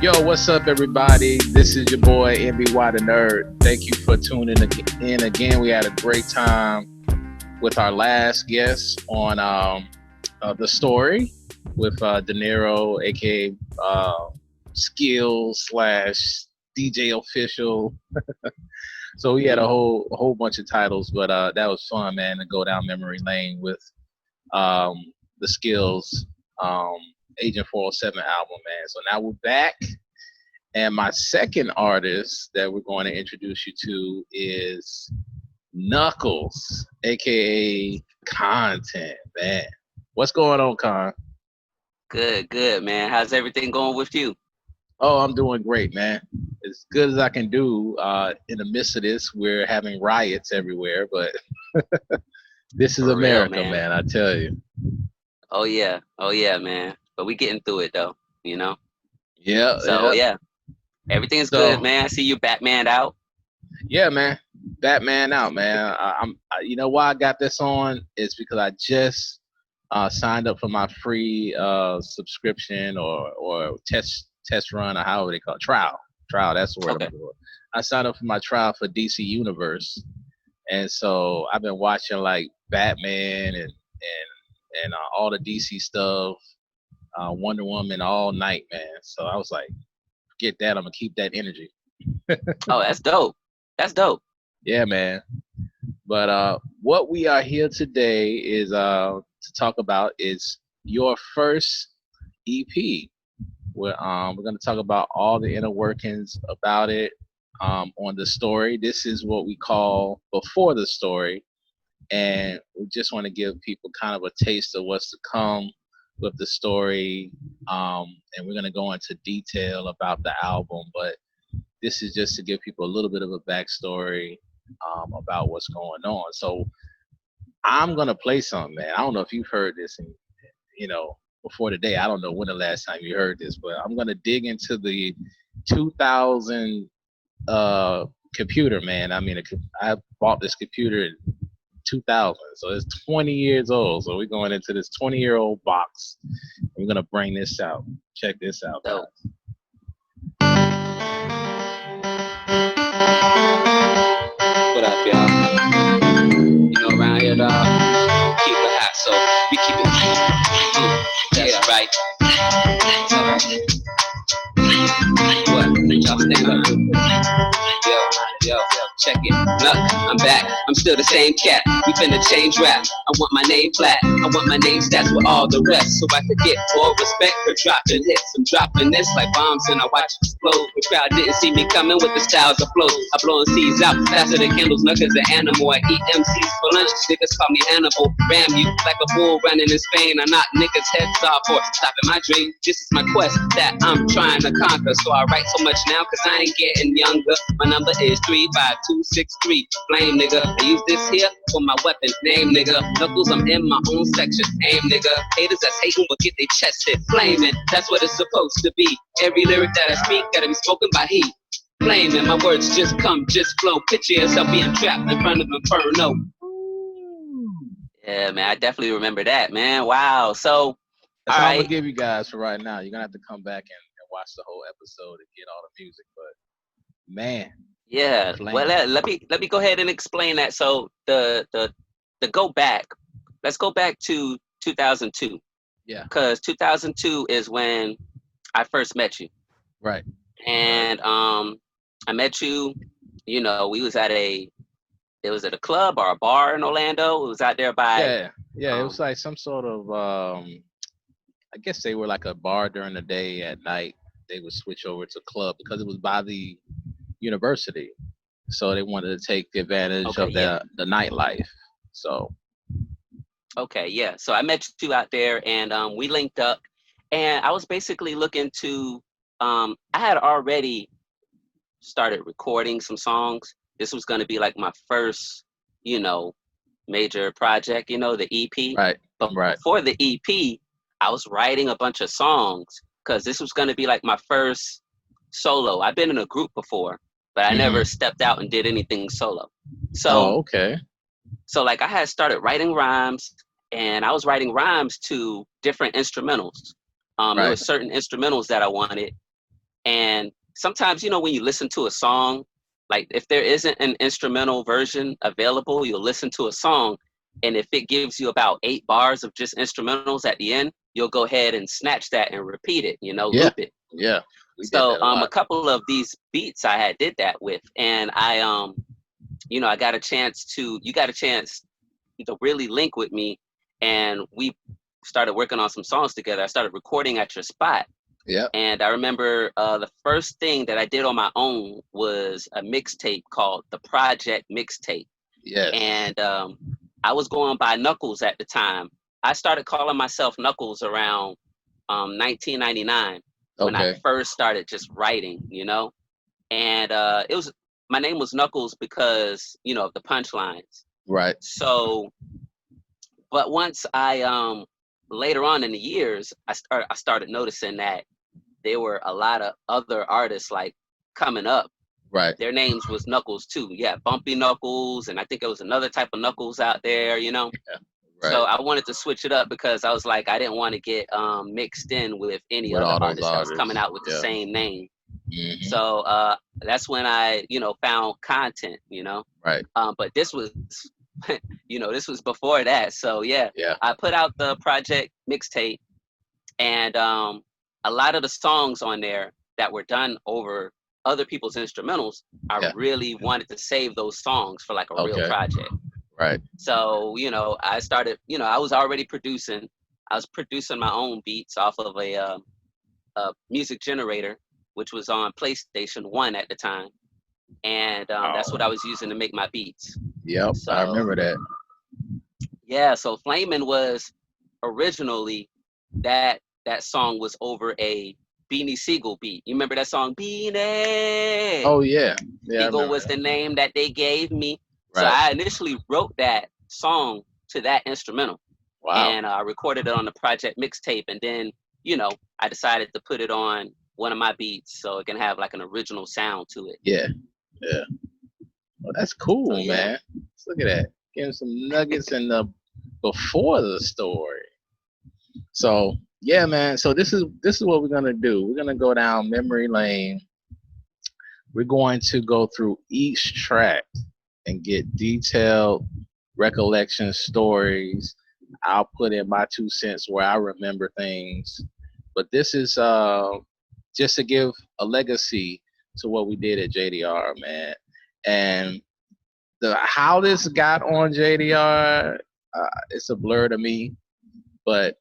Yo, what's up, everybody? This is your boy NBY the Nerd. Thank you for tuning in again. We had a great time with our last guest on the story with De Niro, aka Skills slash DJ Official. So we had a whole bunch of titles, but that was fun, man, to go down memory lane with the Skills Agent 407 album, man. So now we're back. And my second artist that we're going to introduce you to is Knuckles, aka Kauntent, man. What's going on, Con? Good, man. How's everything going with you? Oh, I'm doing great, man. As good as I can do. In the midst of this, we're having riots everywhere, but this is For real, America, man, I tell you. Oh yeah, man. But we getting through it though, you know. Yeah. So yeah, everything's good, man. I see you Batman out. Yeah, man. Batman out, man. You know why I got this on is because I just signed up for my free subscription or test run, or however they call it, trial. That's the word I'm for. I signed up for my trial for DC Universe, and so I've been watching like Batman and all the DC stuff, Wonder Woman all night, man. So I was like, forget that. I'm gonna keep that energy. Oh, that's dope. That's dope. Yeah, man. But what we are here today is to talk about is your first EP. We're going to talk about all the inner workings about it on the story. This is what we call before the story, and we just want to give people kind of a taste of what's to come with the story. And we're going to go into detail about the album, but this is just to give people a little bit of a backstory about what's going on. So I'm going to play something, man. I don't know if you've heard this, and before today, I don't know when the last time you heard this, but I'm going to dig into the 2000 computer, man. I mean, I bought this computer in 2000, so it's 20 years old. So we're going into this 20-year-old box. We're going to bring this out. Check this out, guys. What up, y'all? You know, around here, dog, keep it hot, so we keep it hot. That's right. What? Y'all stand up. Yo, check it. Look, I'm back. I'm still the same cat. We finna change rap. I want my name flat. I want my name stats with all the rest, so I could get more respect for dropping hits. I'm dropping this like bombs and I watch it explode. The crowd didn't see me coming with the styles afloat. I blowing seeds out faster than candles. Knuckles an animal. I eat MCs for lunch. Niggas call me Hannibal. Ram you like a bull running in Spain. I knock niggas heads off for stopping my dream. This is my quest that I'm trying to conquer. So I write so much now cause I ain't getting younger. My number is 35263. Flame, nigga. I use this here for my weapon. Name, nigga. Knuckles, I'm in my own section. Aim, nigga. Haters that's hating will get their chest hit. Flaming, that's what it's supposed to be. Every lyric that I speak gotta be spoken by heat. Flaming, my words just come, just flow. Picture yourself being trapped in front of Inferno. Yeah, man, I definitely remember that, man. Wow. So, that's all I'm gonna give you guys for right now. You're gonna have to come back and watch the whole episode and get all the music, but man. Yeah. Well, let me go ahead and explain that. So the go back. Let's go back to 2002. Yeah. Because 2002 is when I first met you. Right. And I met you. You know, we was at a club or a bar in Orlando. It was out there by. Yeah. It was like some sort of. I guess they were like a bar during the day. At night, they would switch over to club because it was by the university, so they wanted to take advantage of the nightlife. So so I met you out there, and we linked up, and I was basically looking to I had already started recording some songs. This was going to be like my first major project, the EP. Right. But before the EP, I was writing a bunch of songs because this was going to be like my first solo. I've been in a group before, but I never stepped out and did anything solo. So, So like I had started writing rhymes, and I was writing rhymes to different instrumentals. There were certain instrumentals that I wanted, And sometimes, when you listen to a song, like if there isn't an instrumental version available, you'll listen to a song, and if it gives you about 8 bars of just instrumentals at the end, you'll go ahead and snatch that and repeat it, Yeah. loop it. Yeah. We did So that a a lot. couple of these beats I had did that with, and I got a chance to you got a chance to really link with me, and we started working on some songs together. I started recording at your spot. Yeah. And I remember the first thing that I did on my own was a mixtape called the Project Mixtape. Yes. And I was going by Knuckles at the time. I started calling myself Knuckles around 1999 when I Okay. first started just writing, And my name was Knuckles because, of the punchlines. Right. So, but once I later on in the years, I started noticing that there were a lot of other artists like coming up. Right. Their names was Knuckles too. Yeah, Bumpy Knuckles, and I think there was another type of Knuckles out there, Yeah. So Right. I wanted to switch it up because I was like, I didn't want to get mixed in with any With other all those artist that was coming artists. out with the Yeah. same name. Hmm. So that's when I, found Kauntent, Right. But this was, this was before that. So yeah, Yeah. I put out the project mixtape, and a lot of the songs on there that were done over other people's instrumentals, I Yeah. really wanted to save those songs for like a real Okay. project. Right. So, I started, I was already producing. I was producing my own beats off of a music generator, which was on PlayStation 1 at the time. And that's what I was using to make my beats. Yep. I So, remember that. yeah, so Flamin' was originally that song was over a Beanie Siegel beat. You remember that song, Beanie? Oh yeah. Yeah. I Siegel remember was that. the name that they gave me. So Right. I initially wrote that song to that instrumental, Wow. and I recorded it on the project mixtape. And then, I decided to put it on one of my beats so it can have like an original sound to it. Yeah. Yeah. Well, that's So cool, yeah. man. Let's look at that. Getting some nuggets in the before the story. So yeah, man. So this is what we're gonna do. We're gonna go down memory lane. We're going to go through each track and get detailed recollection stories. I'll put in my 2 cents where I remember things. But this is just to give a legacy to what we did at JDR, man. And how this got on JDR, it's a blur to me. But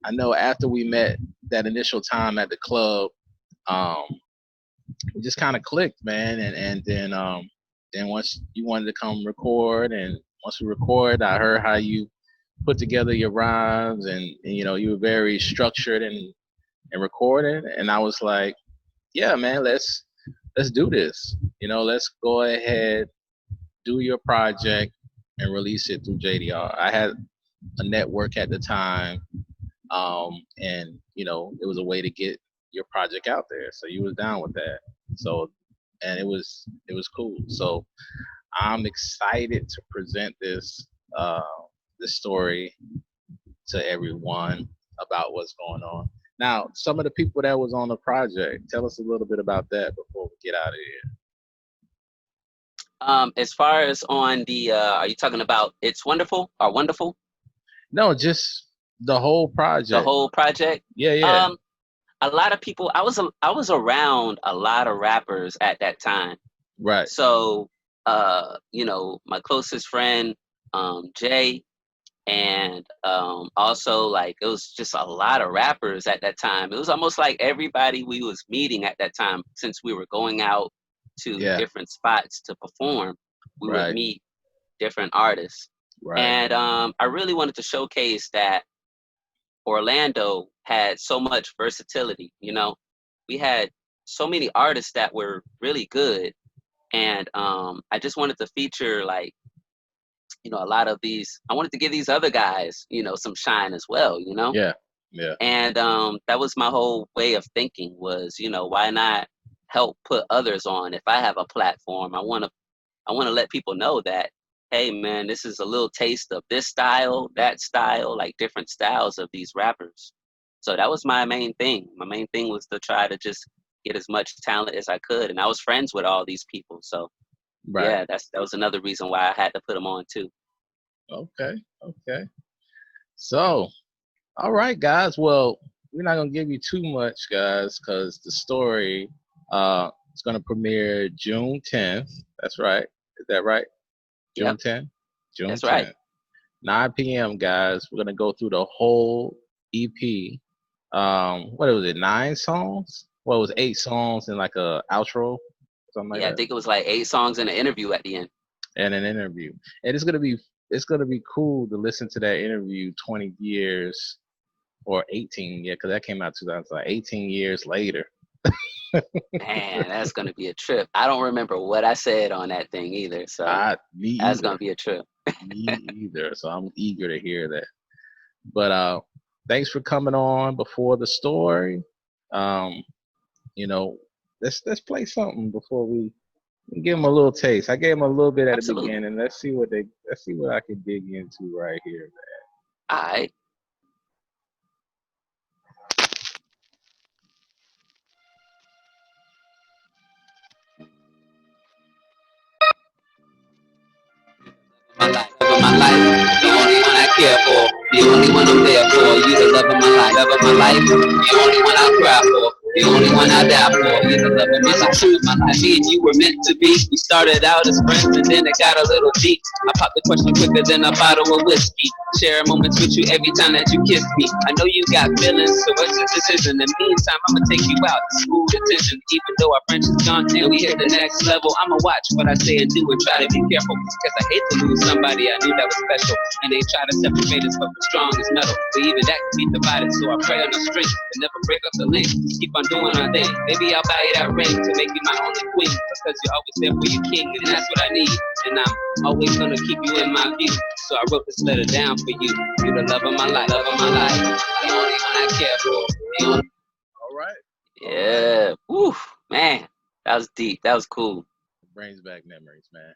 I know after we met that initial time at the club, it just kind of clicked, man. And then once you wanted to come record, and once we record, I heard how you put together your rhymes, and you were very structured and recorded, and I was like, yeah, man, let's do this. Let's go ahead, do your project, and release it through JDR. I had a network at the time, and it was a way to get your project out there. So you was down with that. So, and it was cool. So I'm excited to present this story to everyone about what's going on. Now, some of the people that was on the project, tell us a little bit about that before we get out of here. As far as on the, are you talking about It's Wonderful or Wonderful? No, just the whole project. The whole project. Yeah. A lot of people. I was around a lot of rappers at that time. Right. So, my closest friend, Jay, and also like it was just a lot of rappers at that time. It was almost like everybody we was meeting at that time, since we were going out to different spots to perform, we would meet different artists. Right. And I really wanted to showcase that Orlando had so much versatility. We had so many artists that were really good, and I just wanted to feature like a lot of these. I wanted to give these other guys some shine as well. Yeah. And that was my whole way of thinking was why not help put others on? If I have a platform, I want to let people know that, hey man, this is a little taste of this style, that style, like different styles of these rappers. So that was my main thing. My main thing was to try to just get as much talent as I could, and I was friends with all these people. So Right. yeah, that was another reason why I had to put them on too. Okay. Okay. So, all right, guys. Well, we're not gonna give you too much, guys, because the story is gonna premiere June 10th. That's right. Is that right? June Yep, 10th. June that's right. 10th. 9 p.m. guys. We're gonna go through the whole EP. What was it? 9 songs? Well, it was 8 songs and like a outro, something like Yeah, I that, think it was like 8 songs and an interview at the end. and an interview. And it's gonna be cool to listen to that interview 20 years or 18, yeah, because that came out 2000, like 18 years later. Man, that's gonna be a trip. I don't remember what I said on that thing either, so Me that's either. gonna be a trip. Me either. So I'm eager to hear that. But thanks for coming on before the story. Um, you know, let's play something before we give them a little taste. I gave them a little bit at the Absolutely. beginning. Let's see what I can dig into right here. All right. My life, the only one I care for, the only one I'm there for. You the love of my life, the only one I cry for, the only one I die for. You the love of my life. Truth, me and you were meant to be. We started out as friends and then it got a little deep. I popped the question quicker than a bottle of whiskey. Sharing moments with you every time that you kiss me. I know you got feelings, so what's your decision? In the meantime, I'ma take you out to smooth attention. Even though our friendship's gone till we hit the next level, I'ma watch what I say and do and try to be careful. Cause I hate to lose somebody I knew that was special. And they try to separate us, but we're strong as metal. But even that can be divided, so I pray on the strength and never break up the link. Just keep on doing our thing. Maybe I'll buy you that ring to make you my only queen. Because you're always there for your king, and that's what I need. And I'm always gonna keep you in my view. So I wrote this letter down for you. You're the love of my life, the only one I care for. All right. Yeah. Woo, man, that was deep. That was cool. It brings back memories, man.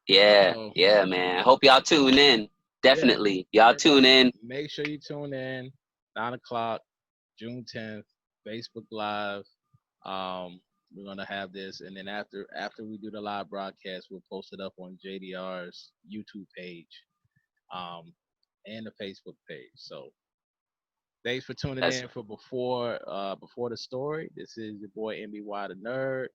Yeah, So, yeah, man. I hope y'all tune in. Definitely, y'all tune in. Make sure you tune in. 9 o'clock, June 10th, Facebook Live. We're gonna have this, and then after we do the live broadcast, we'll post it up on JDR's YouTube page, and the Facebook page. So thanks for tuning in for before the story. This is your boy NBY the Nerd.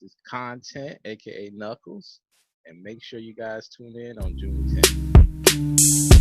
This is Kauntent, aka Knuckles, and make sure you guys tune in on June 10th.